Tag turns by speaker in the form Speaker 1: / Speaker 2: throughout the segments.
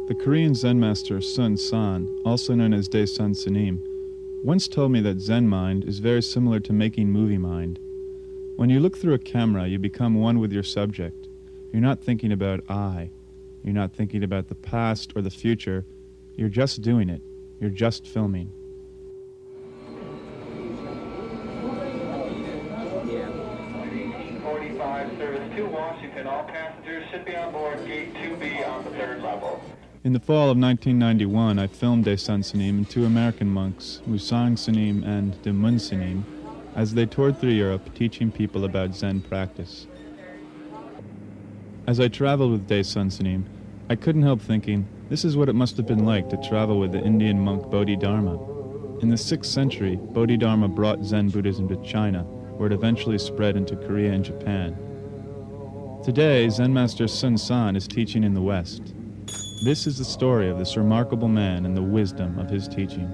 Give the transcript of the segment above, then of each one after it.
Speaker 1: The Korean Zen master Sun San, also known as Daesun Sanim, once told me that Zen mind is very similar to making movie mind. When you look through a camera, you become one with your subject. You're not thinking about I. You're not thinking about the past or the future. You're just doing it. You're just filming.
Speaker 2: Service to Washington. All passengers should be on board gate 2B on the 3rd level.
Speaker 1: In the fall of 1991, I filmed Daesun Sanim and two American monks, Musang Sanim and Demun Sanim, as they toured through Europe teaching people about Zen practice. As I traveled with Daesun Sanim, I couldn't help thinking, this is what it must have been like to travel with the Indian monk Bodhidharma. In the 6th century, Bodhidharma brought Zen Buddhism to China, where it eventually spread into Korea and Japan. Today, Zen Master Sun San is teaching in the West. This is the story of this remarkable man and the wisdom of his teaching.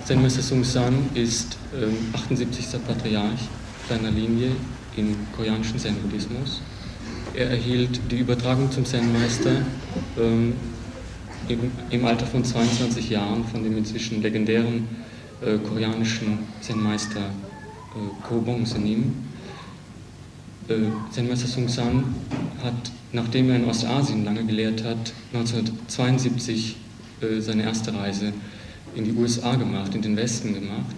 Speaker 3: Zen Meister Sung San ist 78. Patriarch seiner Linie im koreanischen Zen-Buddhismus. Er erhielt die Übertragung zum Zen-Meister im Alter von 22 Jahren von dem inzwischen legendären koreanischen Zen-Meister Kobong Sanim. Zen-Meister Sung San hat, nachdem er in Ostasien lange gelehrt hat, 1972 seine erste Reise in die USA gemacht, in den Westen gemacht,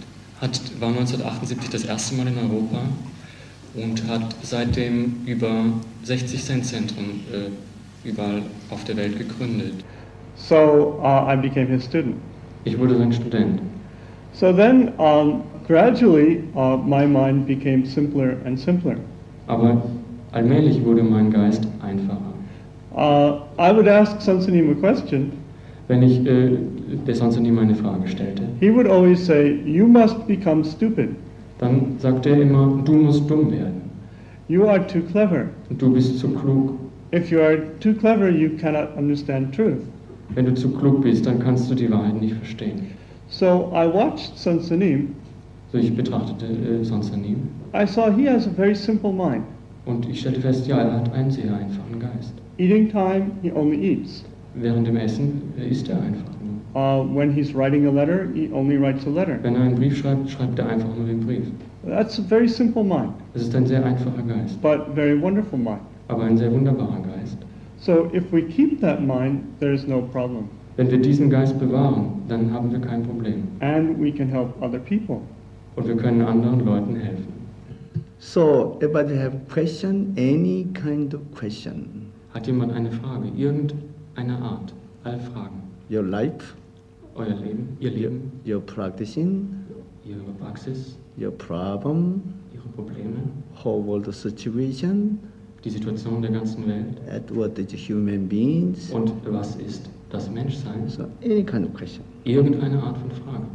Speaker 3: war 1978 das erste Mal in Europa und hat seitdem über 60 Zen-Zentren überall auf der Welt gegründet.
Speaker 4: So I became his student.
Speaker 3: Ich wurde sein Student.
Speaker 4: So then gradually my mind became simpler and simpler.
Speaker 3: Aber allmählich wurde mein Geist einfacher.
Speaker 4: I would ask Sun Sanim a question.
Speaker 3: Wenn ich Daesun Sanim eine Frage stellte,
Speaker 4: he would always say, "You must become stupid."
Speaker 3: Dann sagte er immer, du musst dumm werden.
Speaker 4: You are too clever.
Speaker 3: Du bist zu klug.
Speaker 4: If you are too clever, you cannot understand truth.
Speaker 3: Wenn du zu klug bist, dann kannst du die Wahrheit nicht verstehen.
Speaker 4: So I watched Sun Sanim.
Speaker 3: So ich betrachtete Sun Sanim.
Speaker 4: I saw he has a very simple mind.
Speaker 3: Und ich stellte fest, ja, er hat einen sehr einfachen Geist.
Speaker 4: Eating time, he only eats.
Speaker 3: Während dem Essen isst er einfach nur.
Speaker 4: When he's writing a letter, he only writes a letter.
Speaker 3: Wenn er einen Brief schreibt, schreibt er einfach nur den Brief.
Speaker 4: That's a very simple mind.
Speaker 3: Das ist ein sehr einfacher Geist.
Speaker 4: But very wonderful mind.
Speaker 3: Aber ein sehr wunderbarer Geist.
Speaker 4: So if we keep that mind, there is no problem.
Speaker 3: Wenn wir diesen Geist bewahren, dann haben wir kein Problem.
Speaker 4: And we can help other people.
Speaker 3: Und wir können anderen Leuten helfen.
Speaker 5: So, everybody have question, any kind of question?
Speaker 3: Hat jemand eine Frage? Irgendeine Art? Alle Fragen.
Speaker 5: Your life?
Speaker 3: Euer Leben? Ihr Leben?
Speaker 5: Your practicing?
Speaker 3: Ihre Praxis?
Speaker 5: Your problem?
Speaker 3: Ihre Probleme?
Speaker 5: Whole world situation?
Speaker 3: Die Situation der ganzen Welt?
Speaker 5: At what is human beings?
Speaker 3: Und was ist das Menschsein?
Speaker 5: So, any kind of question.
Speaker 3: Irgendeine Art von Frage.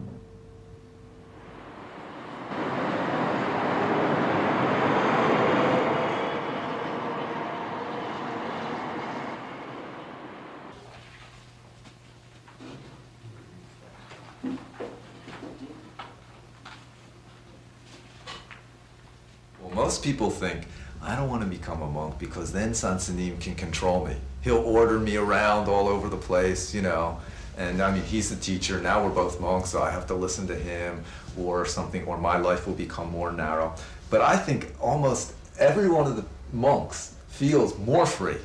Speaker 6: Most people think, I don't want to become a monk because then Sun Sanim can control me. He'll order me around all over the place, you know, and I mean, he's the teacher, now we're both monks, so I have to listen to him or something, or my life will become more narrow. But I think almost every one of the monks feels more free.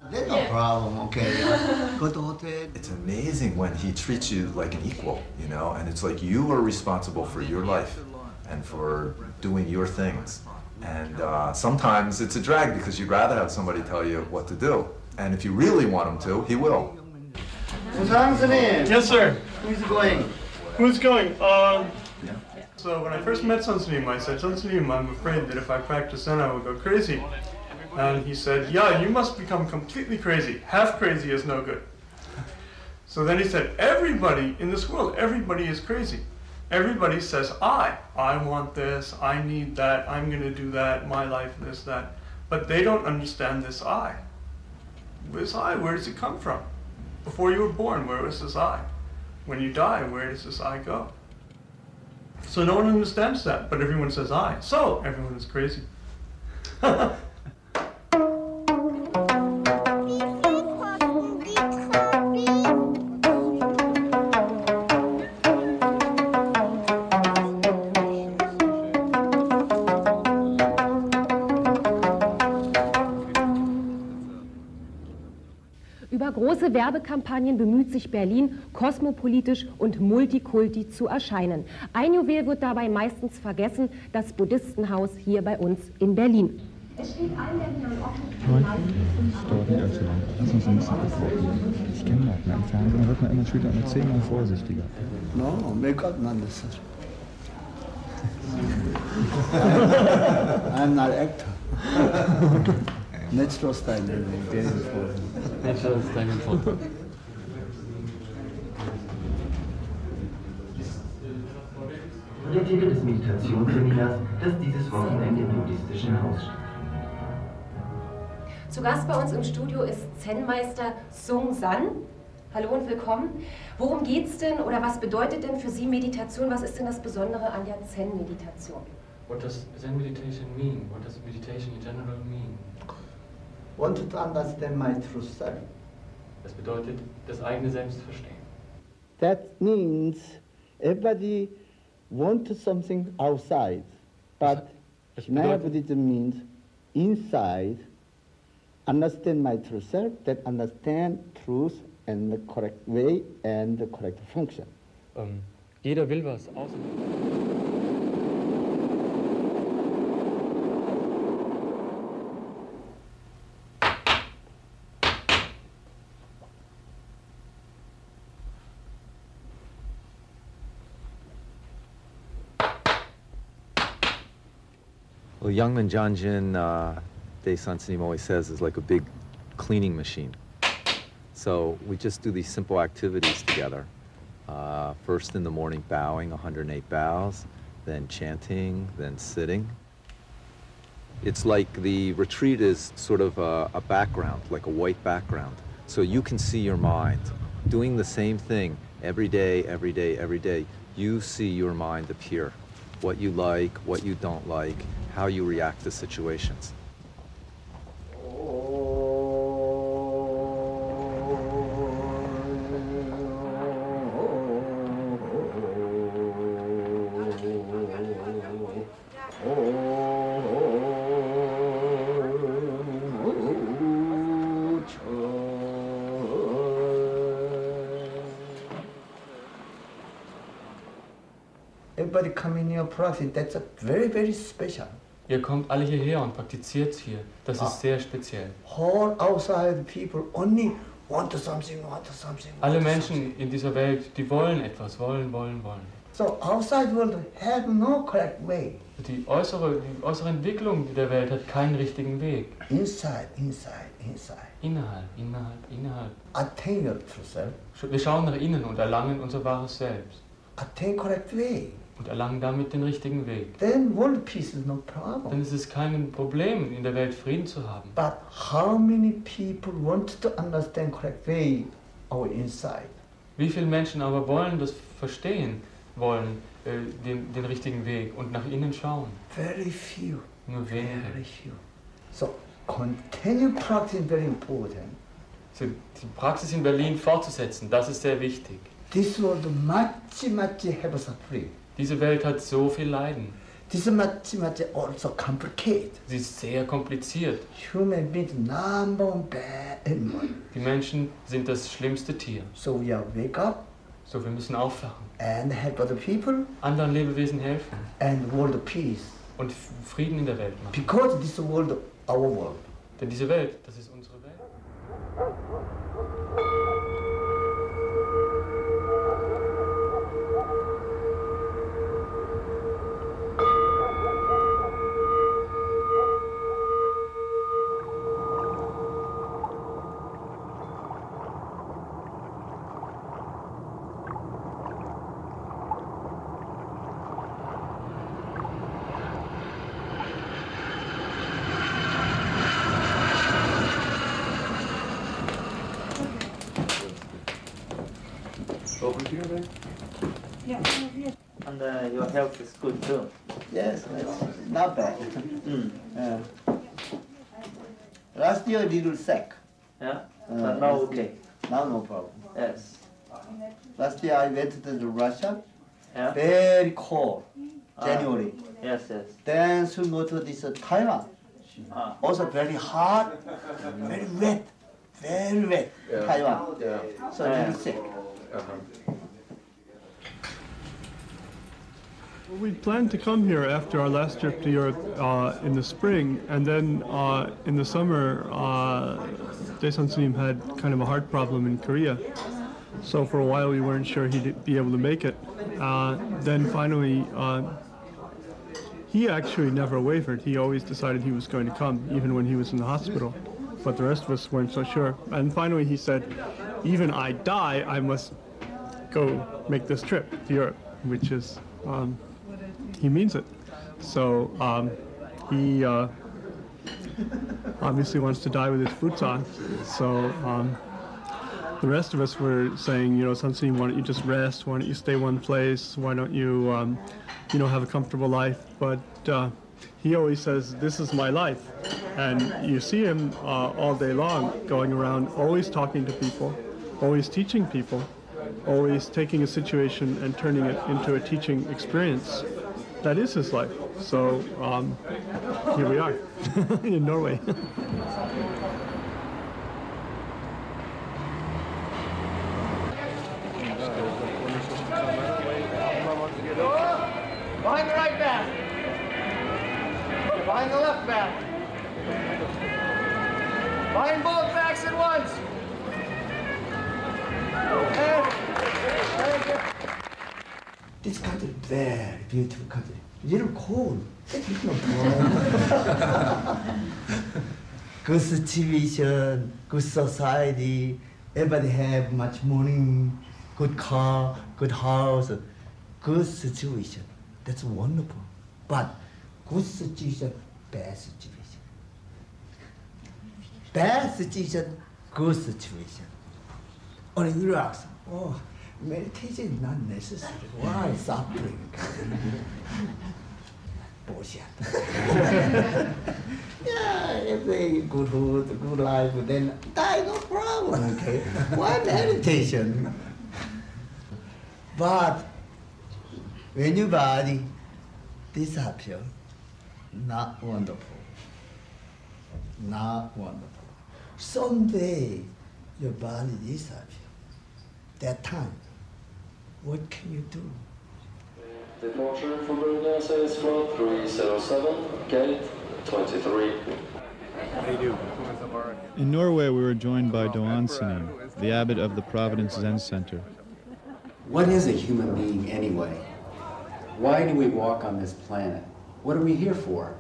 Speaker 5: There's no problem, okay. Go to hotel.
Speaker 6: It's amazing when he treats you like an equal, you know, and it's like you are responsible for your life and for doing your things. And sometimes it's a drag because you'd rather have somebody tell you what to do. And if you really want him to, he will.
Speaker 4: Yes, sir.
Speaker 5: Who's going?
Speaker 4: Who's going? So when I first met Sun Sanim, I said, Sun Sanim, I'm afraid that if I practice Zen, I will go crazy. And he said, yeah, you must become completely crazy. Half crazy is no good. So then he said, everybody in this world, everybody is crazy. Everybody says, I want this, I need that, I'm going to do that, my life, this, that. But they don't understand this I. This I, where does it come from? Before you were born, where was this I? When you die, where does this I go? So no one understands that, but everyone says I. So everyone is crazy.
Speaker 7: Über große Werbekampagnen bemüht sich Berlin, kosmopolitisch und multikulti zu erscheinen. Ein Juwel wird dabei meistens vergessen, das Buddhistenhaus hier bei uns in Berlin. Es steht allen Berlinern offen.
Speaker 8: Das dauert nicht allzu lang. Lass uns ein bisschen abwarten. Ich kenne das. Im Fernsehen wird man immer später immer 10-mal vorsichtiger.
Speaker 5: No, make up none, sir. I'm not actor. Natural style, very important.
Speaker 3: Natural Style im Foto.
Speaker 9: Der Titel des Meditationsseminars, das dieses Wochenende im buddhistischen Haus stattfindet.
Speaker 7: Zu Gast bei uns im Studio ist Zen-Meister Sung San. Hallo und willkommen. Worum geht's denn oder was bedeutet denn für Sie Meditation? Was ist denn das Besondere an der Zen-Meditation?
Speaker 3: What does Zen meditation mean? What does meditation in general mean?
Speaker 5: Want to understand my true self.
Speaker 3: Das bedeutet, das eigene Selbst verstehen.
Speaker 5: That means everybody wants something outside, but Shinaya Buddhism means inside, understand my true self, that understand truth and the correct way and the correct function.
Speaker 3: Jeder will was außer.
Speaker 6: Well, Youngman Janjin, Dae Sansanim always says, is like a big cleaning machine. So we just do these simple activities together. First in the morning bowing, 108 bows, then chanting, then sitting. It's like the retreat is sort of a background, like a white background. So you can see your mind doing the same thing every day, every day, every day. You see your mind appear, what you like, what you don't like, how you react to situations.
Speaker 5: Everybody coming here practice, that's a very, very special.
Speaker 3: Ihr kommt alle hierher und praktiziert hier. Das ist sehr speziell.
Speaker 5: All outside people only want something, want something.
Speaker 3: Alle Menschen in dieser Welt, die wollen etwas, wollen.
Speaker 5: So outside world have no correct way.
Speaker 3: Die äußere Entwicklung der Welt hat keinen richtigen Weg.
Speaker 5: Inside.
Speaker 3: Innerhalb.
Speaker 5: Attain your true self.
Speaker 3: Wir schauen nach innen und erlangen unser wahres Selbst.
Speaker 5: Attain correct way.
Speaker 3: Und erlangen damit den richtigen Weg.
Speaker 5: Then world peace is no problem.
Speaker 3: Dann ist es kein Problem, in der Welt Frieden zu haben.
Speaker 5: But how many people want to understand correct way our inside?
Speaker 3: Wie viele Menschen aber wollen das verstehen, den richtigen Weg und nach innen schauen?
Speaker 5: Very few.
Speaker 3: Nur wenige.
Speaker 5: Very few. So continue practice is very important.
Speaker 3: So, die Praxis in Berlin fortzusetzen, das ist sehr wichtig.
Speaker 5: This world much have suffering.
Speaker 3: Diese Welt hat so viel Leiden.
Speaker 5: This much also complicated.
Speaker 3: Sie ist sehr kompliziert.
Speaker 5: Human beings number one bad animal.
Speaker 3: Die Menschen sind das schlimmste Tier.
Speaker 5: So we are wake up.
Speaker 3: So wir müssen aufwachen.
Speaker 5: And help other people.
Speaker 3: Anderen Lebewesen helfen.
Speaker 5: And world peace.
Speaker 3: Und Frieden in der Welt machen.
Speaker 5: Because this world our world.
Speaker 3: Denn diese Welt, das ist unsere Welt.
Speaker 10: Over here, then?
Speaker 11: And your health is good too.
Speaker 5: Yes, not bad. Last year, a little sick.
Speaker 11: Yeah, but now okay.
Speaker 5: Now no problem.
Speaker 11: Yes.
Speaker 5: Last year I went to Russia.
Speaker 11: Yeah.
Speaker 5: Very cold, January.
Speaker 11: Yes, yes.
Speaker 5: Then soon go to this Taiwan. Also very hot, very wet, Taiwan.
Speaker 10: Yeah.
Speaker 5: So little sick.
Speaker 4: Well, we planned to come here after our last trip to Europe in the spring, and then in the summer, Daesan Snim had kind of a heart problem in Korea. So for a while we weren't sure he'd be able to make it. Then finally, he actually never wavered. He always decided he was going to come, even when he was in the hospital. But the rest of us weren't so sure. And finally he said, even I die, I must go make this trip to Europe, which is, he means it. So he obviously wants to die with his boots on. So the rest of us were saying, you know, Sun Snim, why don't you just rest? Why don't you stay one place? Why don't you, you know, have a comfortable life? But he always says, this is my life. And you see him all day long going around, always talking to people, always teaching people, always taking a situation and turning it into a teaching experience. That is his life. So here we are in Norway.
Speaker 12: Behind the right back. Behind the left back. Behind both backs at once.
Speaker 5: This country is very beautiful country. Little cold. It's no problem. Good situation, good society. Everybody have much money, good car, good house, good situation. That's wonderful. But good situation, bad situation. Bad situation, good situation. Only relax. Oh, meditation is not necessary. Why suffering? Bullshit. Yeah, if they good food, good life, then die, no problem, okay? Why meditation? But when your body disappear, not wonderful. Not wonderful. Someday your body disappear. That time, what can you do?
Speaker 13: Departure for Bermuda says from 307, gate 23.
Speaker 1: In Norway, we were joined by Doan Snim, the abbot of the Providence Zen Center.
Speaker 14: What is a human being anyway? Why do we walk on this planet? What are we here for?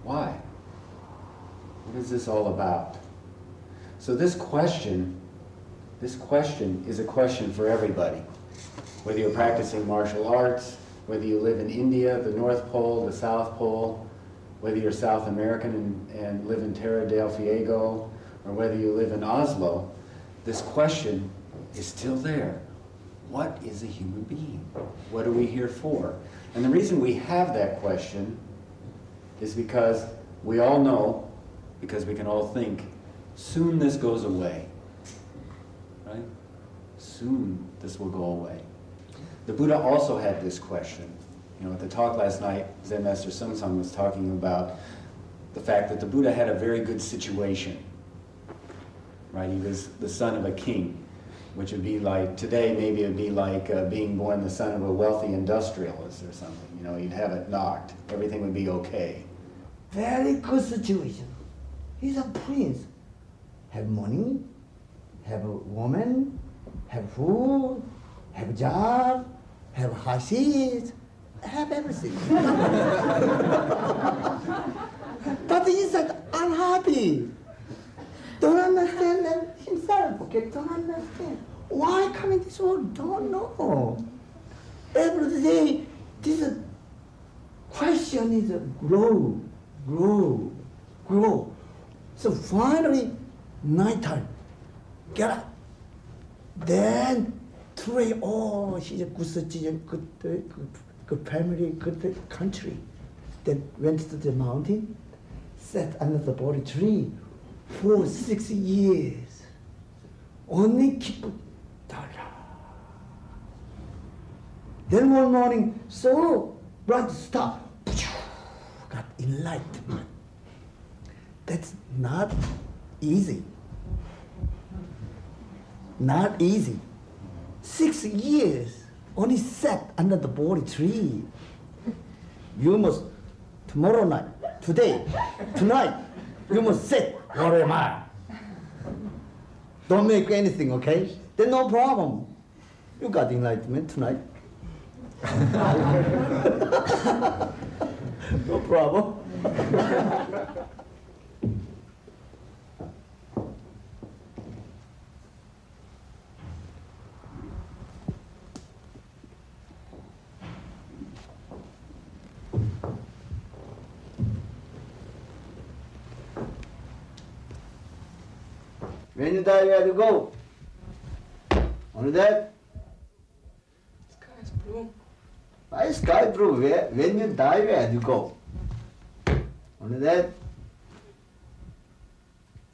Speaker 14: Why? What is this all about? So this question is a question for everybody. Whether you're practicing martial arts, whether you live in India, the North Pole, the South Pole, whether you're South American and live in Terra del Fuego, or whether you live in Oslo, this question is still there. What is a human being? What are we here for? And the reason we have that question is because we all know, because we can all think, soon this goes away, right? Soon this will go away. The Buddha also had this question. You know, at the talk last night, Zen Master Sung Sung was talking about the fact that the Buddha had a very good situation, right? He was the son of a king, which would be like, today maybe it would be like being born the son of a wealthy industrialist or something. You know, you'd have it knocked. Everything would be okay.
Speaker 5: Very good situation. He's a prince. Have money, have a woman, have food, have a job, have hashish, have everything. But he's like unhappy. Don't understand that himself, okay? Don't understand. Why come in this world? Don't know. Every day, this question is grow, grow, grow. So finally, nighttime, get up. Then three, oh, he's a good citizen, good family, good country. Then went to the mountain, sat under the Bodhi tree for 6 years. Only keep Dharma. Then one morning, so bright star, got enlightenment. That's not easy. Not easy. 6 years, only sat under the Bodhi tree. You must, tomorrow night, today, tonight, you must sit, what am I? Don't make anything, okay? Then no problem. You got enlightenment tonight. No problem. When you die, where do you go? Only that?
Speaker 10: Sky is blue.
Speaker 5: Why is sky blue? When you die, where do you go? Only that?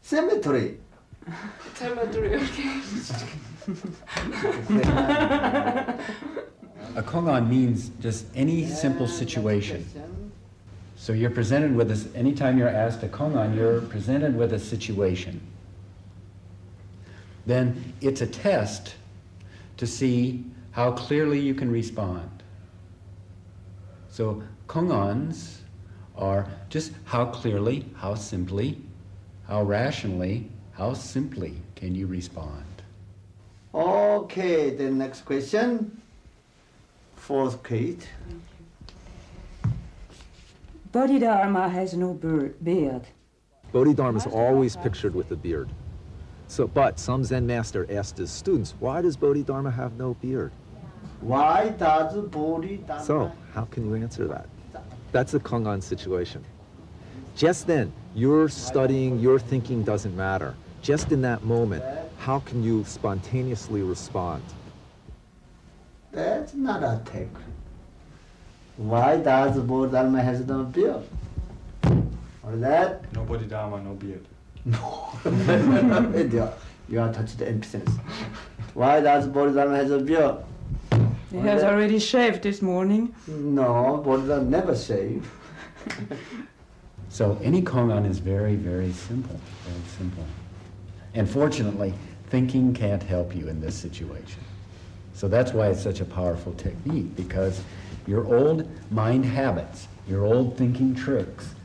Speaker 5: Cemetery.
Speaker 10: Cemetery, okay.
Speaker 14: A kongan means just any simple situation. So you're presented with this, anytime you're asked a kongan, you're presented with a situation. Then it's a test to see how clearly you can respond. So kongans are just how clearly, how simply, how rationally, how simply can you respond.
Speaker 5: Okay, then next question. Fourth Kate.
Speaker 15: Bodhidharma has no beard.
Speaker 6: Bodhidharma is always pictured with a beard. But some Zen master asked his students, why does Bodhidharma have no beard?
Speaker 5: Why does Bodhidharma?
Speaker 6: So, how can you answer that? That's a kongan situation. Just then, you're studying, your thinking doesn't matter. Just in that moment, how can you spontaneously respond?
Speaker 5: That's not a attack. Why does Bodhidharma has no beard? Or that?
Speaker 8: No Bodhidharma, no beard.
Speaker 5: No. You are touched the emptiness. Why does Bodhidharma has a beard?
Speaker 15: He has already shaved this morning.
Speaker 5: No, Bodhidharma never shave.
Speaker 14: So any kongan is very, very simple, very simple. And fortunately, thinking can't help you in this situation. So that's why it's such a powerful technique, because your old mind habits, your old thinking tricks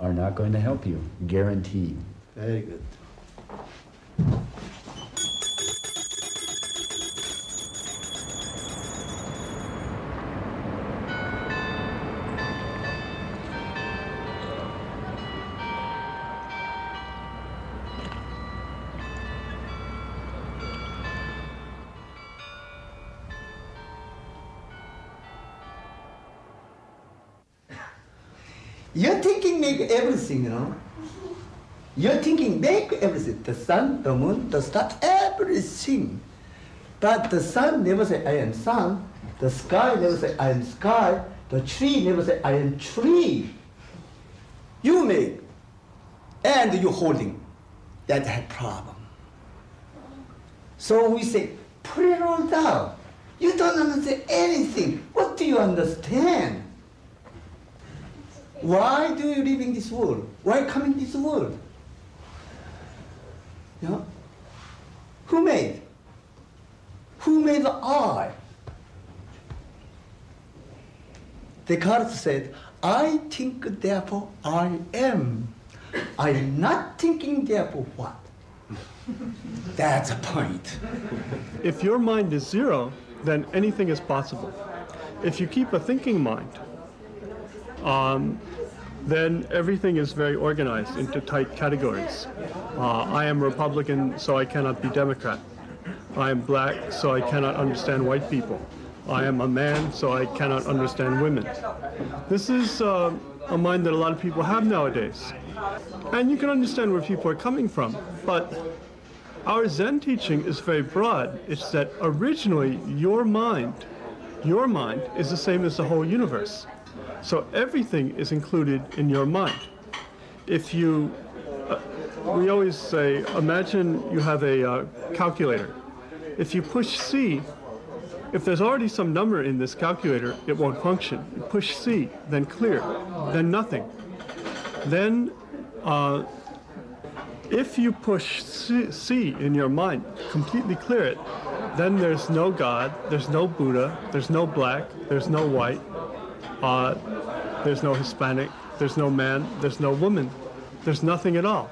Speaker 14: are not going to help you, guaranteed.
Speaker 5: Very good. Your thinking make everything, you know. Your thinking make everything. The sun, the moon, the star, everything. But the sun never say, I am sun. The sky never say, I am sky. The tree never say, I am tree. You make, and you holding. That's a problem. So we say, put it all down. You don't understand anything. What do you understand? Why do you live in this world? Why come in this world? You know? Who made? Who made the I? Descartes said, I think, therefore I am. I am not thinking, therefore what? That's a point.
Speaker 4: If your mind is zero, then anything is possible. If you keep a thinking mind, then everything is very organized into tight categories. I am Republican, so I cannot be Democrat. I am black, so I cannot understand white people. I am a man, so I cannot understand women. This is a mind that a lot of people have nowadays. And you can understand where people are coming from, but our Zen teaching is very broad. It's that originally your mind is the same as the whole universe. So everything is included in your mind. If you, we always say, imagine you have a calculator. If you push C, if there's already some number in this calculator, it won't function. You push C, then clear, then nothing. Then, if you push C in your mind, completely clear it, then there's no God, there's no Buddha, there's no black, there's no white, there's no Hispanic, there's no man, there's no woman, there's nothing at all.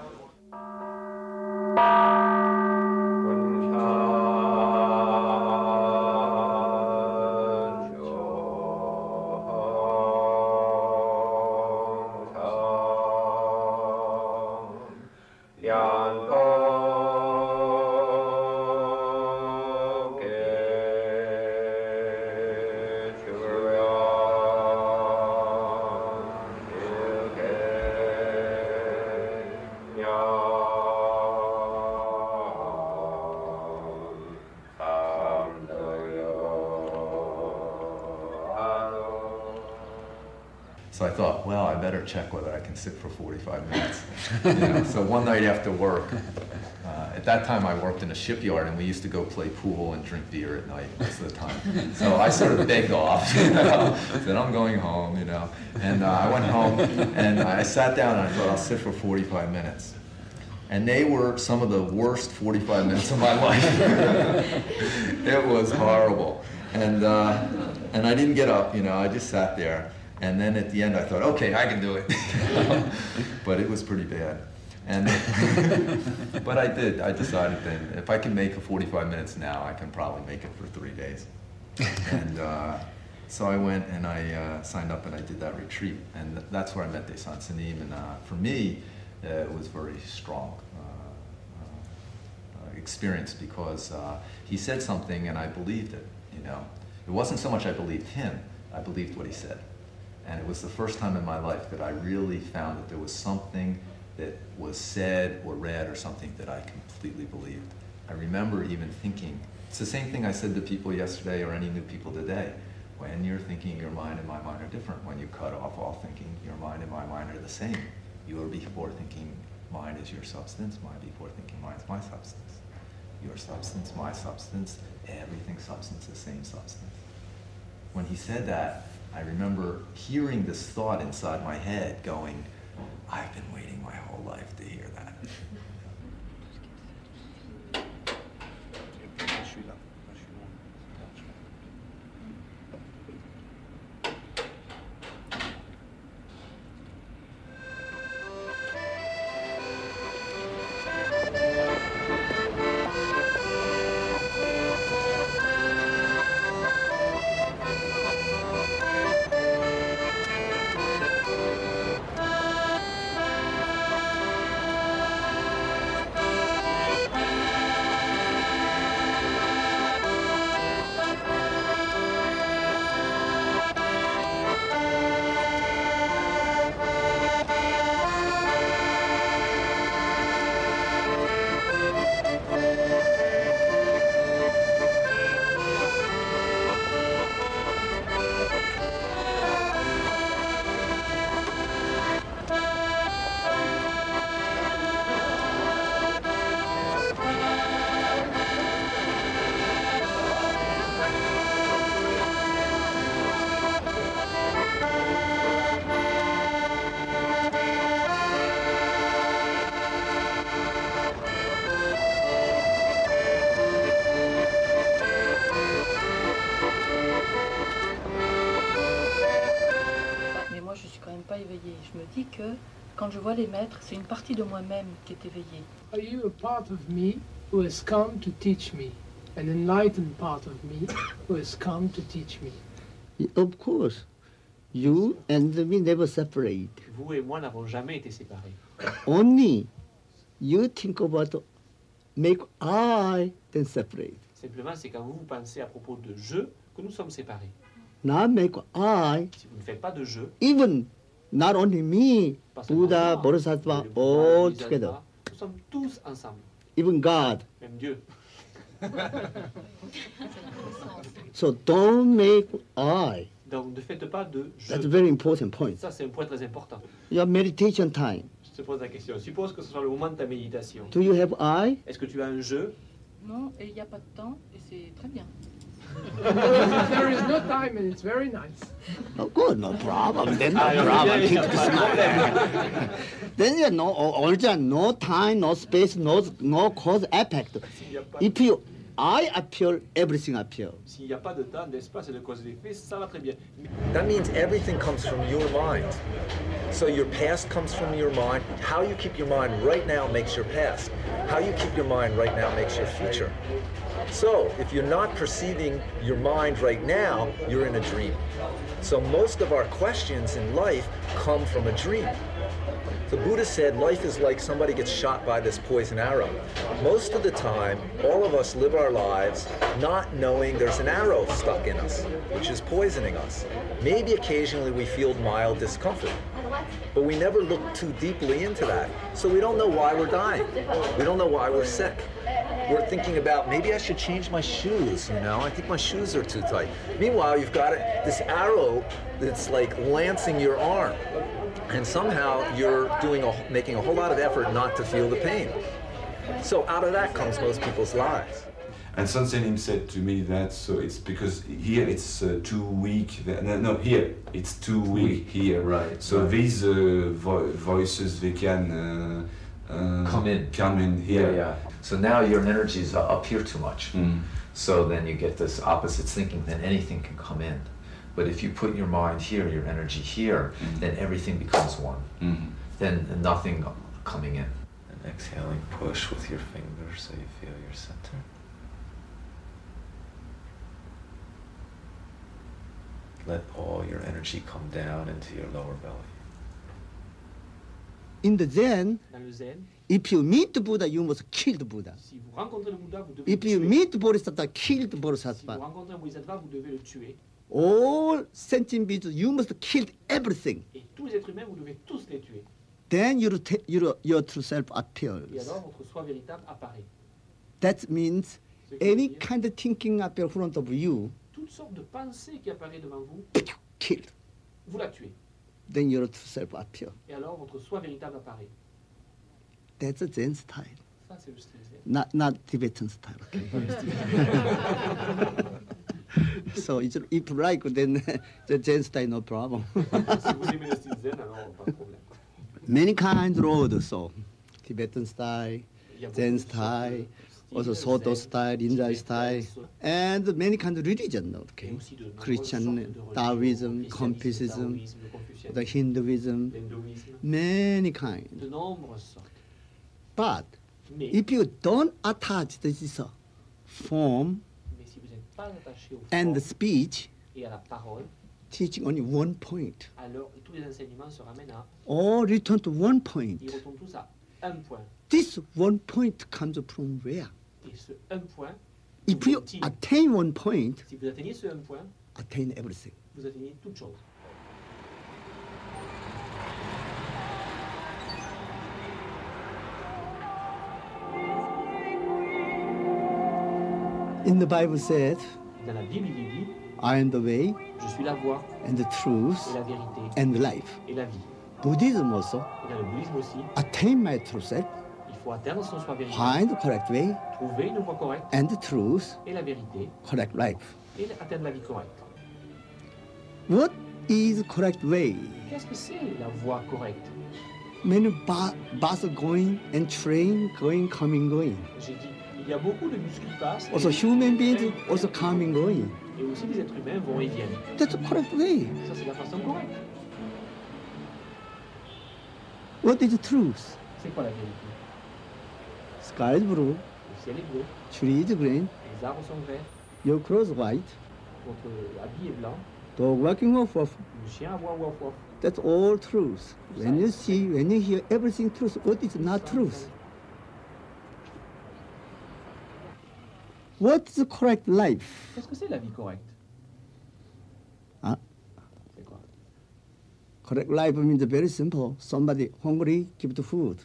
Speaker 6: So I thought, well, I better check whether I can sit for 45 minutes. You know? So one night after work, at that time I worked in a shipyard and we used to go play pool and drink beer at night most of the time. So I sort of begged off, you know, said I'm going home, you know. And I went home and I sat down and I thought I'll sit for 45 minutes. And they were some of the worst 45 minutes of my life. It was horrible. And I didn't get up, you know, I just sat there. And then at the end I thought, okay, I can do it. But it was pretty bad. And but I did. I decided then if I can make it 45 minutes now, I can probably make it for 3 days. And so I went and I signed up and I did that retreat. And that's where I met Daesan Sanim. And for me, it was very strong experience because he said something and I believed it, you know. It wasn't so much I believed him, I believed what he said. And it was the first time in my life that I really found that there was something that was said or read or something that I completely believed. I remember even thinking, it's the same thing I said to people yesterday or any new people today. When you're thinking, your mind and my mind are different. When you cut off all thinking, your mind and my mind are the same. You are before thinking mind is your substance, mind before thinking mind is my substance. Your substance, my substance, everything substance is same substance. When he said that, I remember hearing this thought inside my head going, I've been waiting my whole life to hear that.
Speaker 16: Je me dis que quand je vois les maîtres, c'est une partie de moi-même qui est éveillée.
Speaker 17: Are you a part of me who has come to teach me, an enlightened part of me who has come to teach me?
Speaker 5: Of course, you and me never separate.
Speaker 18: Vous et moi n'avons jamais été séparés.
Speaker 5: Only you think about make I then separate.
Speaker 18: Simplement, c'est quand vous pensez à propos de je que nous sommes séparés.
Speaker 5: Not make I.
Speaker 18: Si vous ne faites pas de je.
Speaker 5: Even not only me, Buddha, Bodhisattva, all together.
Speaker 18: Nous sommes tous ensemble.
Speaker 5: even God.
Speaker 18: Même Dieu.
Speaker 5: So don't make I.
Speaker 18: Donc ne faites pas de je.
Speaker 5: That's a very important point.
Speaker 18: Ça, c'est un point très important.
Speaker 5: Your meditation time.
Speaker 18: Je te pose la question. Suppose que ce soit le moment de ta méditation.
Speaker 5: Do you have I?
Speaker 18: Est-ce que tu as un je?
Speaker 16: Non, et il n'y a pas de temps, et c'est très bien.
Speaker 17: There is no time and it's very nice.
Speaker 5: Oh, good, no problem. Then no problem. Keep the smile. Then you know, urgent, no time, no space, no cause effect. If you I appear, everything appears.
Speaker 18: S'il n'y a pas de temps, d'espace et de cause d'effet, ça va très bien.
Speaker 6: That means everything comes from your mind. So your past comes from your mind. How you keep your mind right now makes your past. How you keep your mind right now makes your future. So if you're not perceiving your mind right now, you're in a dream. So most of our questions in life come from a dream. The Buddha said life is like somebody gets shot by this poison arrow. Most of the time, all of us live our lives not knowing there's an arrow stuck in us, which is poisoning us. Maybe occasionally we feel mild discomfort, but we never look too deeply into that. So we don't know why we're dying. We don't know why we're sick. We're thinking about, maybe I should change my shoes, you know? I think my shoes are too tight. Meanwhile, you've got this arrow that's like lancing your arm. And somehow you're making a whole lot of effort not to feel the pain. So out of that comes most people's lives.
Speaker 19: And Sansenim said to me that so it's because here it's too weak. No, here it's too weak. Here,
Speaker 6: right?
Speaker 19: So right. These voices they can
Speaker 6: come in
Speaker 19: here.
Speaker 6: Yeah. So now your energies are up here too much. So then you get this opposite thinking. Then anything can come in. But if you put your mind here, your energy here, then everything becomes one. Then nothing coming in. And exhaling, push with your fingers so you feel your center. Let all your energy come down into your lower belly.
Speaker 5: In the Zen,
Speaker 18: Dans le Zen,
Speaker 5: if you meet the Buddha, you must kill the Buddha.
Speaker 18: si vous rencontrez le Bouddha, vous devez
Speaker 5: If
Speaker 18: le
Speaker 5: you
Speaker 18: tuer.
Speaker 5: meet the Bodhisattva, kill the
Speaker 18: Si vous
Speaker 5: Bodhisattva.
Speaker 18: rencontrez un Bodhisattva, vous devez le tuer.
Speaker 5: All sentient beings, you must kill everything.
Speaker 18: Et tous les êtres humains, vous devez tous les tuer.
Speaker 5: Then your true self appears.
Speaker 18: Et alors, votre soi véritable apparaît.
Speaker 5: That means
Speaker 18: Ce qui veut
Speaker 5: any
Speaker 18: dire,
Speaker 5: kind of thinking appears in front of you,
Speaker 18: toute sorte de pensée qui apparaît devant vous,
Speaker 5: killed.
Speaker 18: vous la tuez.
Speaker 5: Then your true self appears.
Speaker 18: Et alors, votre soi véritable apparaît.
Speaker 5: That's a Zen style,
Speaker 18: Ça, c'est le style Zen.
Speaker 5: not Tibetan style. So if you like, then the Zen style, no problem.
Speaker 18: Si vous aimez le style Zen, alors pas de problème.
Speaker 5: Many kinds of roads, so Tibetan style,
Speaker 18: Il y a beaucoup
Speaker 5: Zen
Speaker 18: de
Speaker 5: style,
Speaker 18: styles,
Speaker 5: also
Speaker 18: Zen,
Speaker 5: Soto style, Rinzai style, and many kinds of religion,
Speaker 18: Et
Speaker 5: okay?
Speaker 18: aussi de nombreuses
Speaker 5: Christian,
Speaker 18: sortes de religions,
Speaker 5: Taoism,
Speaker 18: le
Speaker 5: Confucianism,
Speaker 18: taoïsme, le confucianisme,
Speaker 5: the Hinduism,
Speaker 18: l'hindouisme,
Speaker 5: many kinds.
Speaker 18: de nombreuses sortes.
Speaker 5: But
Speaker 18: Mais,
Speaker 5: if you don't attach this form
Speaker 18: mais si vous n'êtes pas attaché au
Speaker 5: and the
Speaker 18: formes
Speaker 5: speech,
Speaker 18: et à la parole,
Speaker 5: teaching only one point,
Speaker 18: alors tous les enseignements se ramènent à,
Speaker 5: all return to one point.
Speaker 18: ils retournent tous à un point.
Speaker 5: This one point comes from where?
Speaker 18: Et ce un point,
Speaker 5: If you
Speaker 18: vient-il?
Speaker 5: attain one point,
Speaker 18: Si vous atteignez ce un point,
Speaker 5: attain everything.
Speaker 18: vous atteignez toute chose.
Speaker 5: In the Bible said,
Speaker 18: Dans la Bible, il est dit,
Speaker 5: I am the way
Speaker 18: je suis la voie
Speaker 5: and the truth
Speaker 18: et la vérité
Speaker 5: and life.
Speaker 18: et la vie.
Speaker 5: Buddhism also,
Speaker 18: Et dans le bouddhisme aussi,
Speaker 5: attain my true self,
Speaker 18: il faut atteindre son soi véritable,
Speaker 5: find the correct way
Speaker 18: trouver une voie correcte
Speaker 5: and the truth,
Speaker 18: et la vérité,
Speaker 5: correct life.
Speaker 18: et atteindre la vie correcte.
Speaker 5: What is correct way?
Speaker 18: Qu'est-ce que c'est la voie correcte?
Speaker 5: Many bus going and train going, coming, going.
Speaker 18: J'ai dit, il y a beaucoup de bus qui passent,
Speaker 5: Also human beings also coming, going.
Speaker 18: et aussi les êtres humains vont et viennent.
Speaker 5: That's the correct way.
Speaker 18: Ça, c'est la façon correcte.
Speaker 5: What is the truth?
Speaker 18: C'est quoi la vérité?
Speaker 5: Sky is blue,
Speaker 18: Le ciel est bleu,
Speaker 5: tree is green,
Speaker 18: les arbres sont verts,
Speaker 5: your clothes white,
Speaker 18: votre habit est blanc,
Speaker 5: dog walking off.
Speaker 18: le chien aboie waf waf.
Speaker 5: That's all truth. When you see, when you hear everything truth, what is not truth? What is the correct life?
Speaker 18: Qu'est-ce que c'est la vie correcte?
Speaker 5: Huh?
Speaker 18: C'est quoi?
Speaker 5: Correct life means very simple. Somebody hungry, give the food.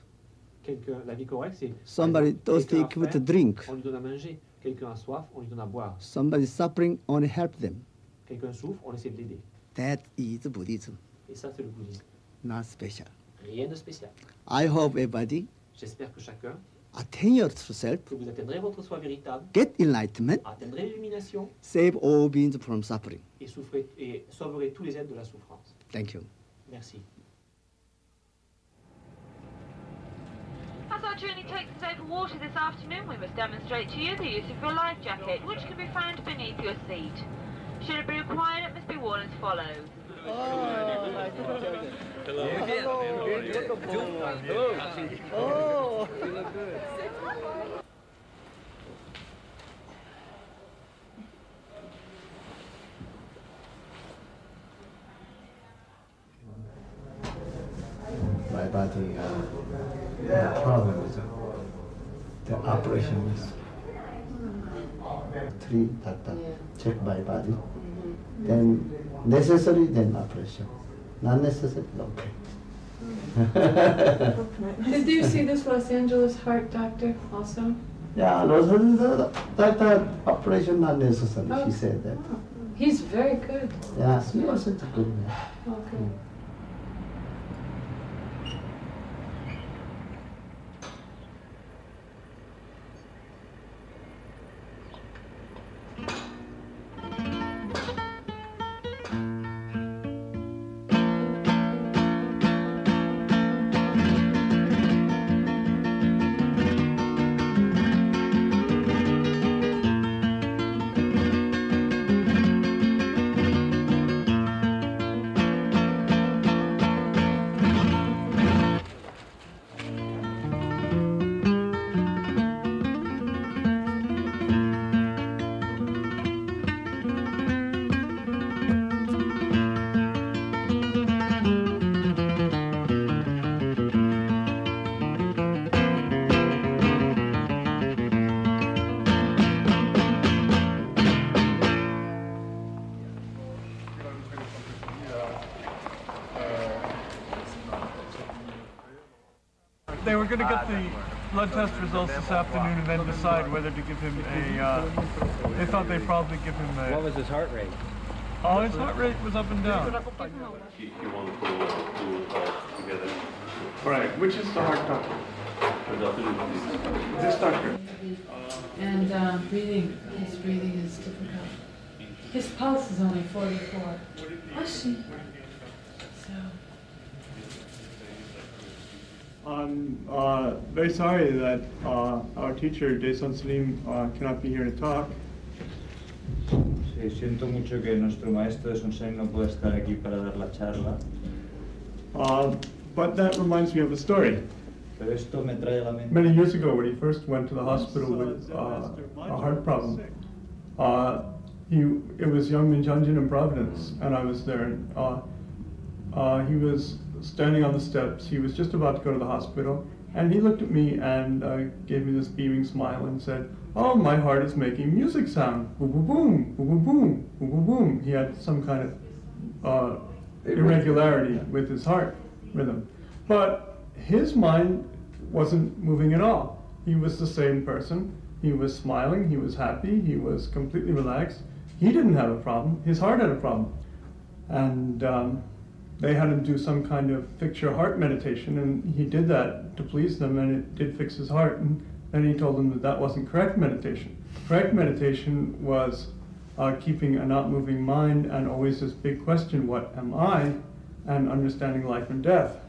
Speaker 18: La vie correcte, c'est...
Speaker 5: Somebody thirsty, give it a drink.
Speaker 18: On lui donne à manger. Quelqu'un a soif, on lui donne à boire.
Speaker 5: Somebody suffering, only help them.
Speaker 18: Quelqu'un souffre, on essaie de l'aider.
Speaker 5: That is Buddhism.
Speaker 18: Et ça, c'est le bouddhisme.
Speaker 5: Not special.
Speaker 18: Rien de spécial.
Speaker 5: I hope everybody
Speaker 18: J'espère que chacun,
Speaker 5: attain yourself,
Speaker 18: que vous atteindrez votre soi véritable,
Speaker 5: get enlightenment,
Speaker 18: atteindrez l'illumination
Speaker 5: save all beings from suffering.
Speaker 18: et sauverez tous les êtres de la souffrance.
Speaker 5: Thank you.
Speaker 18: Merci.
Speaker 20: As our journey takes us over water this afternoon, we must demonstrate to you the use of your life jacket, which can be found beneath your seat. Should it be required, it must be worn as follows.
Speaker 12: Hello. Oh, you look good.
Speaker 5: My body problem with the operation is 3 doctor check my body. Then necessary, then operation. Not necessary, okay.
Speaker 10: Did you see this Los Angeles heart doctor also?
Speaker 5: Yeah, that operation not necessary.
Speaker 10: Oh.
Speaker 5: She said that.
Speaker 10: He's very good.
Speaker 5: Yeah, she wasn't a good man.
Speaker 10: Okay.
Speaker 4: They were going to get the blood test results this afternoon and then decide whether to give him a, they thought they'd probably give him a...
Speaker 11: What was his heart rate?
Speaker 4: Oh, his heart rate was up and down.
Speaker 13: You want to put together.
Speaker 4: Right, which is the heart doctor? This doctor.
Speaker 10: And breathing, his breathing is difficult. His pulse is only 44. Oh, she. So.
Speaker 4: I'm very sorry that our teacher, Daesun Salim, cannot be here to talk.
Speaker 21: Sí, siento mucho que nuestro maestro de Sonsen no pueda estar aquí para dar la charla.
Speaker 4: But that reminds me of a story.
Speaker 21: Pero esto me trae a la mente.
Speaker 4: Many years ago, when he first went to the hospital with a heart problem, it was Young Min Janjin in Providence, and I was there. He was standing on the steps. He was just about to go to the hospital, and he looked at me and gave me this beaming smile and said, "Oh, my heart is making music sound. Boom, boom, boom, boom, boom, boom, boom, boom, boom." He had some kind of irregularity with his heart rhythm, but his mind wasn't moving at all. He was the same person. He was smiling. He was happy. He was completely relaxed. He didn't have a problem. His heart had a problem, and they had him do some kind of fix your heart meditation, and he did that to please them, and it did fix his heart. And then he told them that that wasn't correct meditation. Correct meditation was keeping a not moving mind and always this big question, what am I? And understanding life and death.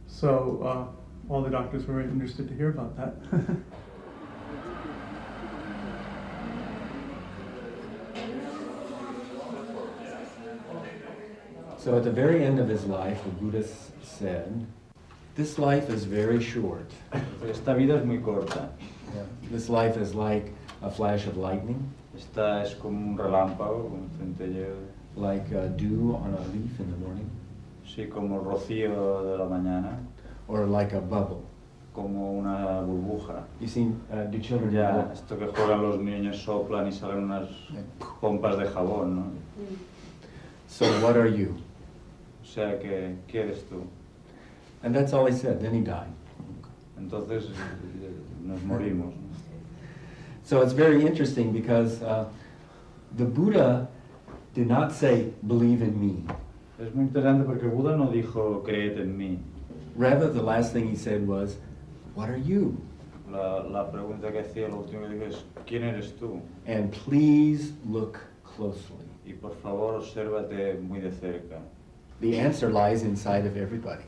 Speaker 4: So all the doctors were very interested to hear about that.
Speaker 14: So at the very end of his life, the Buddha said, this life is very short.
Speaker 21: Esta vida es muy corta.
Speaker 14: Yeah. This life is like a flash of lightning.
Speaker 21: Esta es como un relámpago, como un centelleo.
Speaker 14: Like dew on a leaf in the morning.
Speaker 21: Sí, como rocío de la mañana.
Speaker 14: Or like a bubble.
Speaker 21: Como una burbuja.
Speaker 14: You see, do children
Speaker 21: ya, esto que juegan los niños, soplan y salen unas pompas de jabón, ¿no?
Speaker 14: So what are you?
Speaker 21: O sea, ¿qué eres tú?
Speaker 14: And that's all he said. Then he died.
Speaker 21: Entonces nos morimos.
Speaker 2: So it's very interesting because the Buddha did not say, believe in me.
Speaker 21: Es muy interesante porque Buda no dijo, creed en mí.
Speaker 2: Rather, the last thing he said was, what are you?
Speaker 21: La pregunta que hacía, lo último que dijo es, ¿quién eres tú?
Speaker 2: And please look closely.
Speaker 21: Y por favor, obsérvate muy de cerca.
Speaker 2: The answer lies inside of everybody.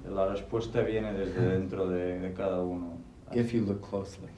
Speaker 21: La respuesta viene desde dentro de cada uno.
Speaker 2: If you look closely.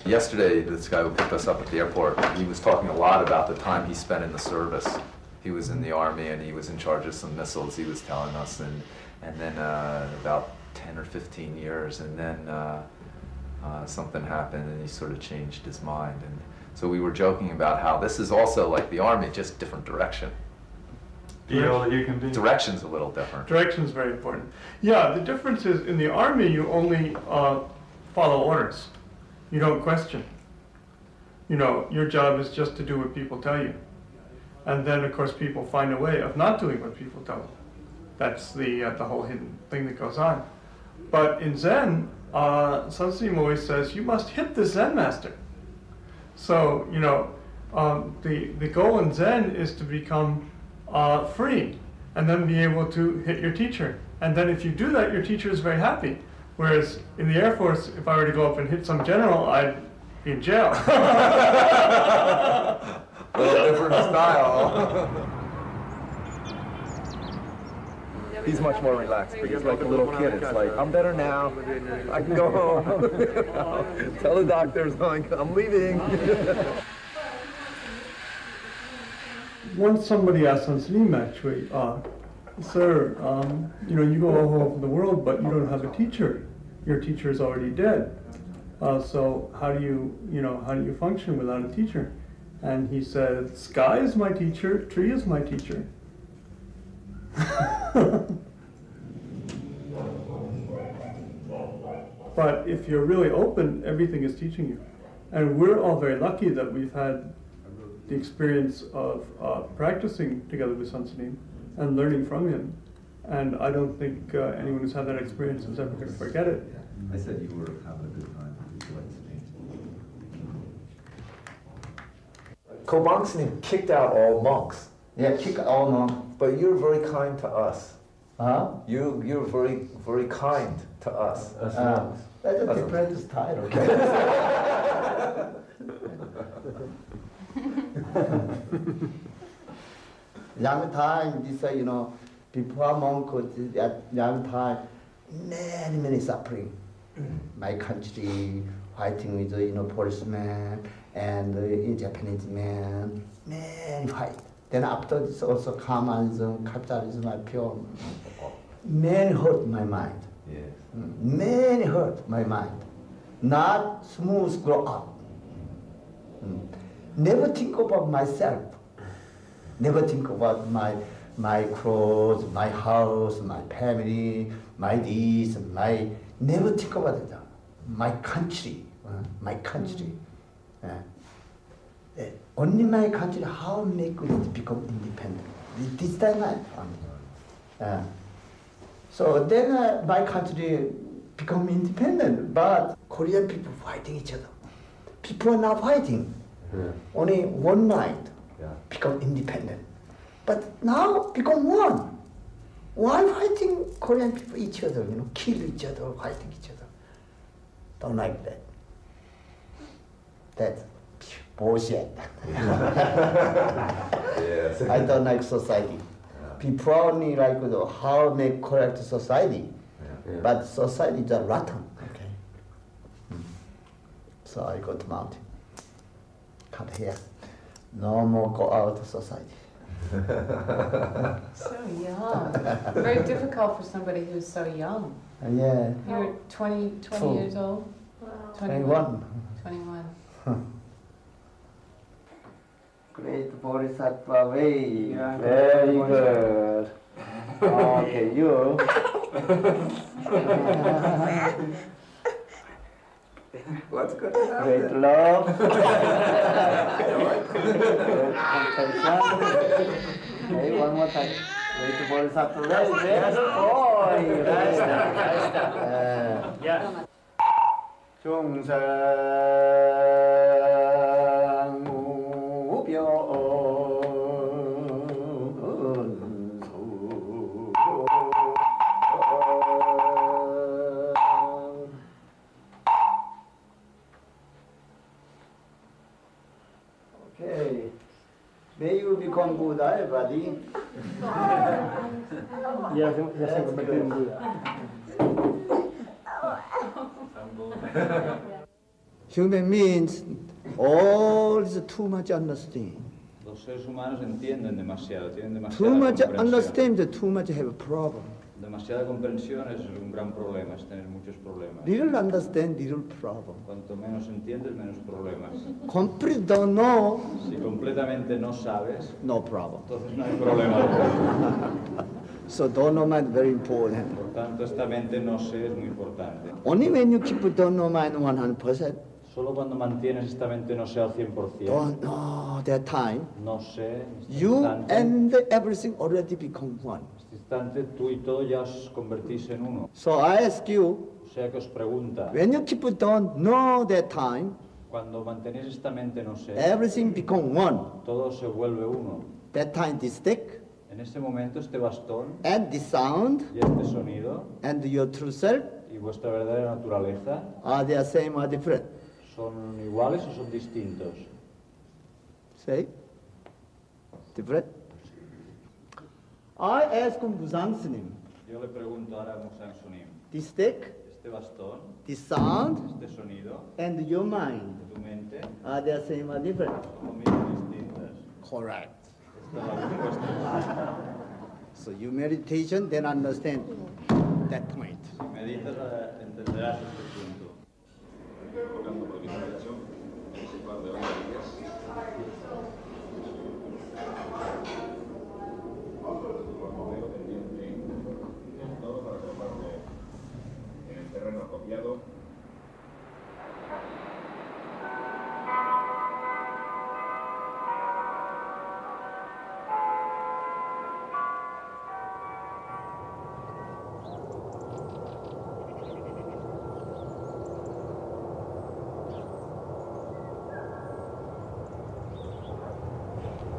Speaker 6: Yesterday, this guy who picked us up at the airport, he was talking a lot about the time he spent in the service. He was in the Army and he was in charge of some missiles, he was telling us, and then about 10 or 15 years, and then something happened and he sort of changed his mind. And so we were joking about how this is also like the Army, just different direction. Direction's a little different.
Speaker 4: Direction's very important. Yeah, the difference is in the Army you only follow orders. You don't question. You know, your job is just to do what people tell you. And then, of course, people find a way of not doing what people tell them. That's the whole hidden thing that goes on. But in Zen, Sun Sunim always says, you must hit the Zen master. So, you know, the goal in Zen is to become free and then be able to hit your teacher. And then if you do that, your teacher is very happy. Whereas in the Air Force, if I were to go up and hit some general, I'd be in jail.
Speaker 6: A little different style. He's much more relaxed. He's like a little kid. It's like, I'm better now. I can go home. Tell the doctors, I'm leaving.
Speaker 4: Once somebody asked Sun Sunim actually, sir, you know, you go all over the world, but you don't have a teacher. Your teacher is already dead. So how do you function without a teacher? And he said, sky is my teacher, tree is my teacher. But if you're really open, everything is teaching you. And we're all very lucky that we've had the experience of practicing together with Sun Sunim and learning from him. And I don't think anyone who's had that experience is ever going to forget it.
Speaker 6: I said you were having a good time. Kobang Sunim kicked out all monks.
Speaker 5: Yeah, kick all monks.
Speaker 6: But you're very kind to us.
Speaker 5: Huh?
Speaker 6: You're very, very kind to us.
Speaker 5: That's a different style, okay? Young time, this you know, before monk, at young time, many suffering. My country fighting with policemen and Japanese men, many fight. Then after this also communism, capitalism appear. Many hurt my mind.
Speaker 6: Yes.
Speaker 5: Many hurt my mind. Not smooth grow up. Never think about myself. Never think about my clothes, my house, my family, my this, my. Never think about it. My country, my country. Only my country, how make it become independent? This time I so then my country become independent, but Korean people fighting each other. People are not fighting. Only one mind become independent. But now become one. Why fighting Korean people each other, kill each other, fighting each other? Don't like that. That's bullshit.
Speaker 6: Yes.
Speaker 5: I don't like society. People only like how make correct society, but society is rotten. Okay. So I go to mountain. Cut hair. No more go out to society.
Speaker 10: So young. Very difficult for somebody who's so young.
Speaker 5: Yeah.
Speaker 10: You're 20 years old?
Speaker 5: 21.
Speaker 10: 21.
Speaker 5: Great Bodhisattva way. Very good. Okay, you.
Speaker 6: What's good?
Speaker 5: Great love. Great compassion. Okay, one more time. Great Bodhisattva way. Yes, boy.
Speaker 11: Yeah.
Speaker 5: 중생 Okay. May you become Buddha, everybody.
Speaker 12: Ya se convirtió en Buda.
Speaker 5: Human means all is too much understanding.
Speaker 21: Los seres humanos entienden demasiado, tienen demasiada
Speaker 5: Too much
Speaker 21: comprensión.
Speaker 5: understand, too much have a problem.
Speaker 21: Demasiada comprensión es un gran problema, es tener muchos problemas.
Speaker 5: Little understand, little problem.
Speaker 21: Cuanto menos entiendes, menos problemas.
Speaker 5: Complete don't know,
Speaker 21: Si completamente no sabes,
Speaker 5: no problem.
Speaker 21: entonces no hay problema.
Speaker 5: So don't know mind very important.
Speaker 21: Por tanto, esta mente no sé es muy importante.
Speaker 5: Only when you keep don't know mind 100%,
Speaker 21: Solo cuando mantienes esta mente no sé al 100%,
Speaker 5: don't know that time,
Speaker 21: no sé, este
Speaker 5: you
Speaker 21: instante,
Speaker 5: and everything already become one.
Speaker 21: este instante tú y todo ya os convertís en uno.
Speaker 5: So I ask you,
Speaker 21: O sea que os pregunta,
Speaker 5: when you keep don't know that time,
Speaker 21: cuando mantenéis esta mente no sé,
Speaker 5: everything become one.
Speaker 21: todo se vuelve uno.
Speaker 5: That time this stick
Speaker 21: En ese momento este bastón
Speaker 5: and the sound
Speaker 21: y este sonido
Speaker 5: and your true self,
Speaker 21: y vuestra verdadera naturaleza
Speaker 5: are they same or different?
Speaker 21: son iguales o son distintos.
Speaker 5: Say, different. I ask Musang Snim,
Speaker 21: Yo le pregunto ahora a Musang Sunim,
Speaker 5: the stick,
Speaker 21: este bastón,
Speaker 5: the sound,
Speaker 21: este sonido,
Speaker 5: and your mind,
Speaker 21: tu mente,
Speaker 5: are they same or different?
Speaker 21: son lo mismo distintas.
Speaker 5: Correct.
Speaker 21: Esta es la respuesta.
Speaker 5: So you meditation, then understand that point.
Speaker 21: Si meditas, entenderás este punto.
Speaker 19: Tocando por visualización, ese par de baterías. Modelo pendiente del todo para colocarlo en el terreno apropiado.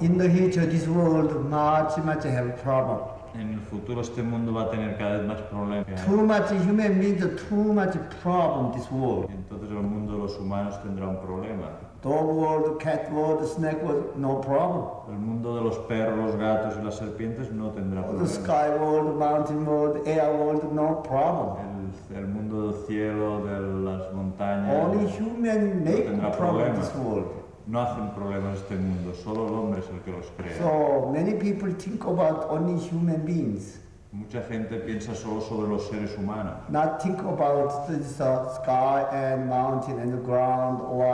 Speaker 5: In the future, this world much have a problem.
Speaker 21: En el futuro este mundo va a tener cada vez más problemas.
Speaker 5: Too much human means too much problem, this world.
Speaker 21: Entonces el mundo de los humanos tendrá un problema.
Speaker 5: Dog world, cat world, snake world, no problem.
Speaker 21: El mundo de los perros, los gatos y las serpientes no tendrá
Speaker 5: The
Speaker 21: problema.
Speaker 5: sky world, mountain world, air world, no problem.
Speaker 21: El mundo del cielo, de las montañas,
Speaker 5: Only human
Speaker 21: no
Speaker 5: make
Speaker 21: tendrá
Speaker 5: problem
Speaker 21: problemas.
Speaker 5: this world.
Speaker 21: No hacen problemas este mundo, solo el hombre es el que los crea.
Speaker 5: So many people think about only human beings,
Speaker 21: Mucha gente piensa solo sobre los seres humanos,
Speaker 5: not think about the sky and mountain and the ground or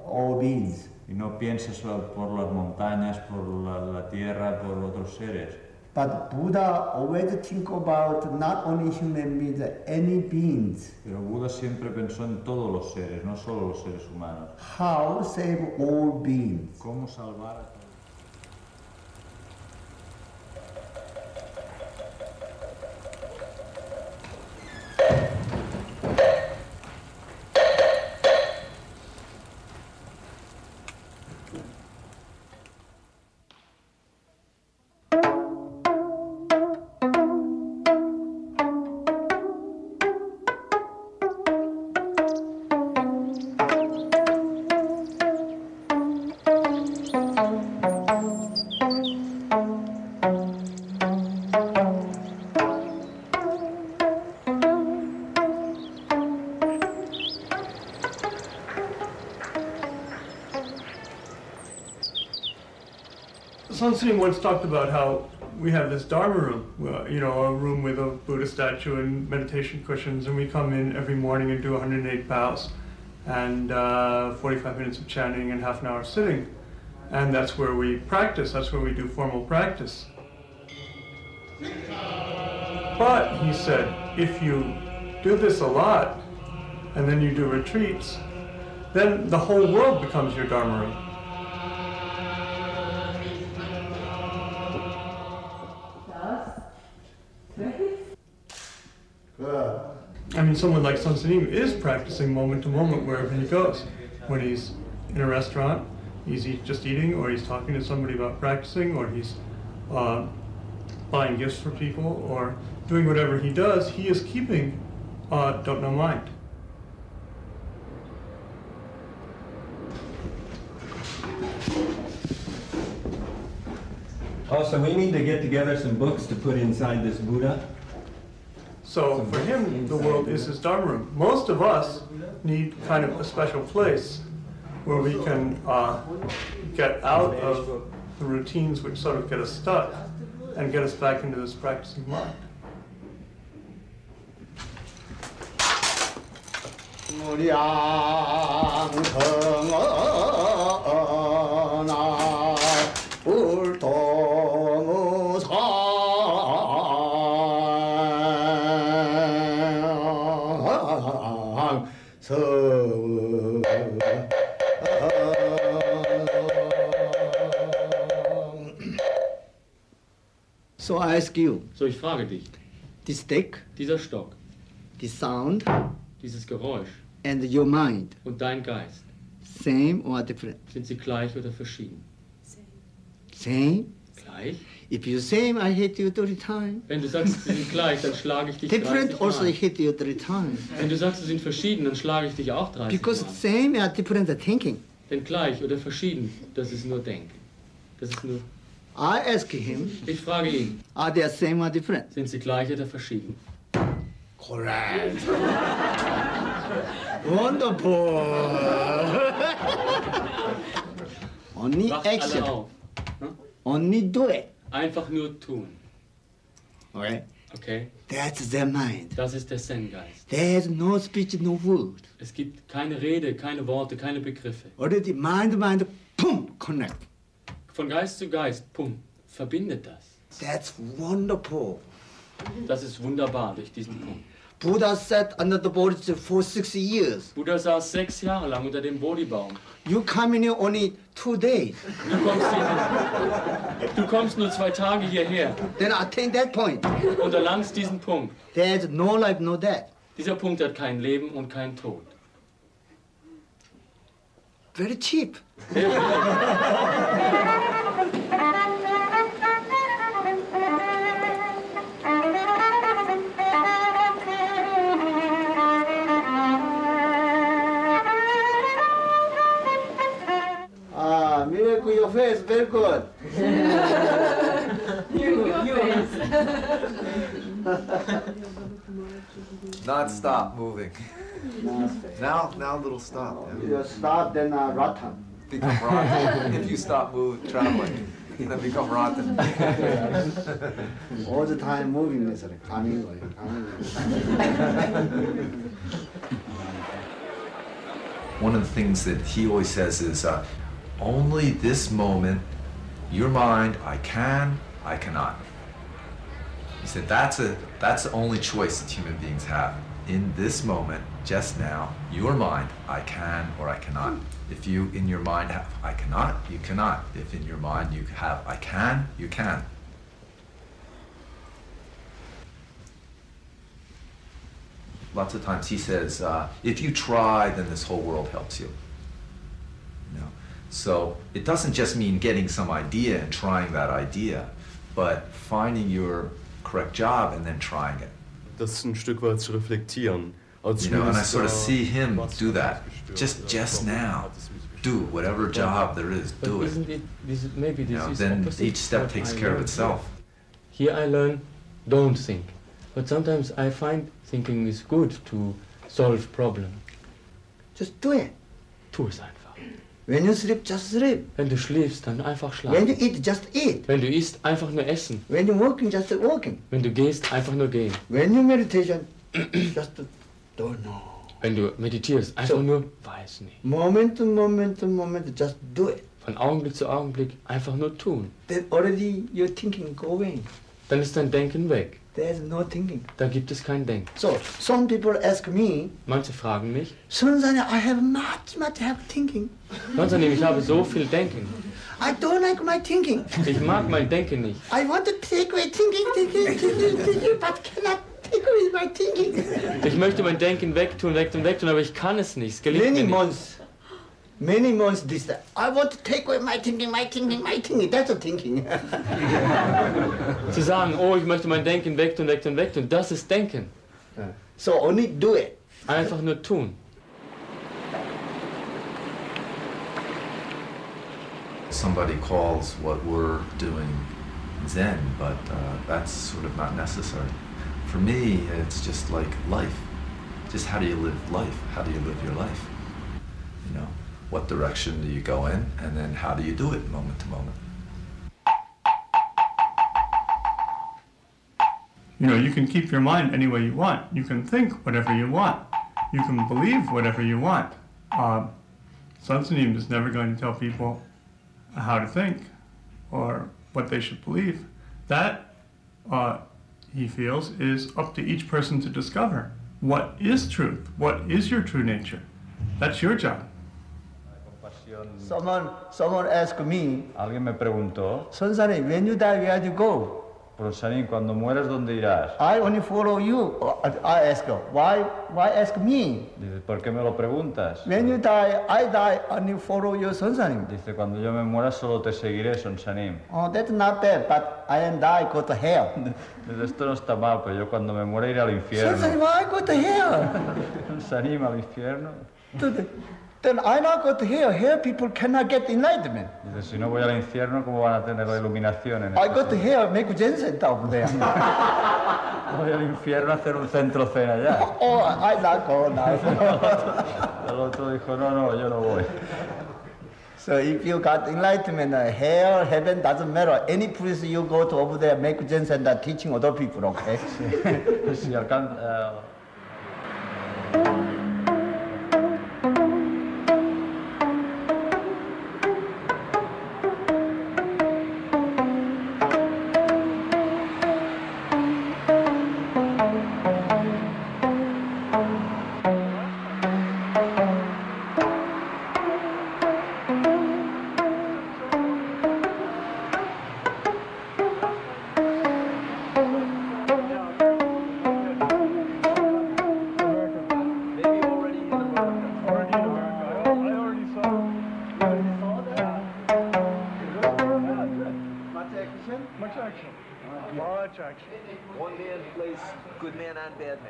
Speaker 5: all beings.
Speaker 21: y no piensa solo por las montañas, por la tierra, por otros seres.
Speaker 5: But Buddha always think about not only human beings, any beings.
Speaker 21: Pero Buda siempre pensó en todos los seres, no solo los seres humanos.
Speaker 5: How save all beings?
Speaker 21: ¿Cómo salvar a todos?
Speaker 4: Sun Tzu once talked about how we have this Dharma room, you know, a room with a Buddha statue and meditation cushions, and we come in every morning and do 108 bows and 45 minutes of chanting and half an hour sitting. And that's where we practice, that's where we do formal practice. But, he said, if you do this a lot, and then you do retreats, then the whole world becomes your Dharma room. I mean, someone like Sun Tzu is practicing moment to moment wherever he goes. When he's in a restaurant, he's just eating, or he's talking to somebody about practicing, or he's buying gifts for people, or doing whatever he does, he is keeping don't know mind.
Speaker 2: Also, we need to get together some books to put inside this Buddha.
Speaker 4: So for him, the world is his Dharma room. Most of us need kind of a special place where we can get out of the routines which sort of get us stuck and get us back into this practicing mind.
Speaker 5: So I ask you.
Speaker 3: So, ich frage dich.
Speaker 5: The stick.
Speaker 3: Dieser Stock.
Speaker 5: The sound.
Speaker 3: Dieses Geräusch.
Speaker 5: And your mind.
Speaker 3: Und dein Geist.
Speaker 5: Same or different?
Speaker 3: Sind sie gleich oder verschieden?
Speaker 5: Same.
Speaker 3: Gleich.
Speaker 5: If you same, I hit you 30 times.
Speaker 3: Wenn du sagst, sie sind gleich, dann schlage ich dich 30 Mal.
Speaker 5: Different also I hit you 30 times.
Speaker 3: Wenn du sagst, sie sind verschieden, dann schlage ich dich auch 30
Speaker 5: Because
Speaker 3: Mal.
Speaker 5: Same or different thinking.
Speaker 3: Denn gleich oder verschieden, das ist nur Denken. Das ist nur...
Speaker 5: I ask him.
Speaker 3: Ich frage ihn.
Speaker 5: Are they same or different?
Speaker 3: Sind sie gleich oder verschieden?
Speaker 5: Correct. Wonderful. Only
Speaker 3: Wacht
Speaker 5: action.
Speaker 3: alle auf.
Speaker 5: Only do it.
Speaker 3: Einfach nur tun.
Speaker 5: Okay.
Speaker 3: Okay?
Speaker 5: That's their mind.
Speaker 3: Das ist der Zen-Geist.
Speaker 5: There's no speech, no word.
Speaker 3: Es gibt keine Rede, keine Worte, keine Begriffe.
Speaker 5: Already mind, boom, connect.
Speaker 3: Von Geist zu Geist, pum, verbindet das.
Speaker 5: That's wonderful.
Speaker 3: Das ist wunderbar durch diesen Punkt.
Speaker 5: Buddha sat under the Bodhi for 6 years.
Speaker 3: Buddha saß 6 Jahre lang unter dem Bodhibaum.
Speaker 5: You come in here only 2 days.
Speaker 3: Du kommst nur 2 Tage hierher.
Speaker 5: Then I take that point.
Speaker 3: Und erlangst diesen Punkt.
Speaker 5: There's no life, no death.
Speaker 3: Dieser Punkt hat kein Leben und kein Tod.
Speaker 5: Very cheap. Miracle, your face, very good.
Speaker 10: Your face.
Speaker 6: Not stop moving. Now a little stop.
Speaker 5: You stop, then rotten.
Speaker 6: Become rotten. If you stop traveling, then become rotten.
Speaker 5: All the time moving is like coming.
Speaker 6: One of the things that he always says is, only this moment, your mind, I can, I cannot. He said that's the only choice that human beings have. In this moment, just now, your mind, I can or I cannot. If you in your mind have I cannot, you cannot. If in your mind you have I can, you can. Lots of times he says, if you try, then this whole world helps you. You know? So it doesn't just mean getting some idea and trying that idea, but finding your correct job and then trying it.
Speaker 13: Das ein Stück weit zu reflektieren.
Speaker 6: You know, and I sort of see him do that. Just now, do whatever job there is, do it.
Speaker 3: Maybe this is
Speaker 6: then
Speaker 3: opposite
Speaker 6: each step
Speaker 3: what
Speaker 6: takes
Speaker 3: I
Speaker 6: care of
Speaker 3: learned.
Speaker 6: itself.
Speaker 3: Here I learn, don't think. But sometimes I find thinking is good to solve problem.
Speaker 5: Just do it.
Speaker 3: Tu es einfach.
Speaker 5: When you sleep, just sleep.
Speaker 3: Wenn du schläfst, dann einfach
Speaker 5: When you
Speaker 3: schlafen.
Speaker 5: eat, just eat.
Speaker 3: Wenn du isst, einfach nur essen.
Speaker 5: When you're walking, just walking.
Speaker 3: Wenn du gehst, einfach nur gehen.
Speaker 5: When you meditation, just don't know.
Speaker 3: Wenn du meditierst, einfach nur weiß nicht.
Speaker 5: Moment to moment to moment, just do it.
Speaker 3: Von Augenblick zu Augenblick einfach nur tun.
Speaker 5: Then already your thinking going.
Speaker 3: Dann ist dein Denken weg.
Speaker 5: There's no thinking.
Speaker 3: Da gibt es kein Denken.
Speaker 5: So, some people ask me,
Speaker 3: Manche fragen mich,
Speaker 5: Sonsanim, I have much have thinking.
Speaker 3: Sonsanim, ich habe so viel Denken.
Speaker 5: I don't like my thinking.
Speaker 3: Ich mag mein Denken nicht.
Speaker 5: I want to take away thinking, but cannot take away my thinking.
Speaker 3: Ich möchte mein Denken wegtun, aber ich kann es nicht. Es gelingt mir nicht.
Speaker 5: Many months this time. I want to take away my thinking. That's a thinking.
Speaker 3: Zu sagen, oh, ich möchte mein Denken wegtun, das ist Denken.
Speaker 5: So only do it.
Speaker 3: Einfach nur tun.
Speaker 6: Somebody calls what we're doing Zen, but that's sort of not necessary. For me, it's just like life. Just how do you live life? How do you live your life? You know, what direction do you go in, and then how do you do it moment to moment?
Speaker 4: You know, you can keep your mind any way you want. You can think whatever you want. You can believe whatever you want. Sansanim is never going to tell people how to think or what they should believe. That, he feels, is up to each person to discover. What is truth? What is your true nature? That's your job.
Speaker 5: Someone asked me,
Speaker 21: Alguien me preguntó,
Speaker 5: Sansanim, when you die, where do you go?
Speaker 21: Sansanim, cuando mueres, ¿dónde irás?
Speaker 5: I only follow you. I ask her, why ask me?
Speaker 21: Dice, ¿por qué me lo preguntas?
Speaker 5: When you die, I die, only follow you, Sansanim.
Speaker 21: Dice, cuando yo me muera, solo te seguiré, Sansanim.
Speaker 5: Oh, that's not bad, but I and die go to hell.
Speaker 21: Dice, esto no está mal, pero yo cuando me muera iré al infierno.
Speaker 5: Sansanim, why go to hell?
Speaker 21: Sansanim, al infierno.
Speaker 5: Then I not go to hell. Here people cannot get enlightenment.
Speaker 21: Dice, si no voy al infierno, ¿cómo van a tener la iluminación en
Speaker 5: I go to hell, make a Zen center over there.
Speaker 21: Voy al infierno a hacer un centro zen allá.
Speaker 5: Oh, I not go now.
Speaker 21: El otro dijo, no, yo no voy.
Speaker 5: So if you got enlightenment, hell, heaven, doesn't matter. Any place you go to over there, make Zen center teaching other people, okay?
Speaker 21: Si alcanza...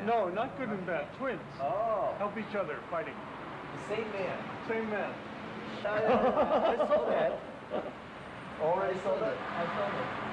Speaker 4: No, not good and bad. Twins.
Speaker 21: Oh.
Speaker 4: Help each other fighting.
Speaker 21: The same man.
Speaker 4: Same man.
Speaker 21: I saw that. Already saw that.
Speaker 5: I saw that.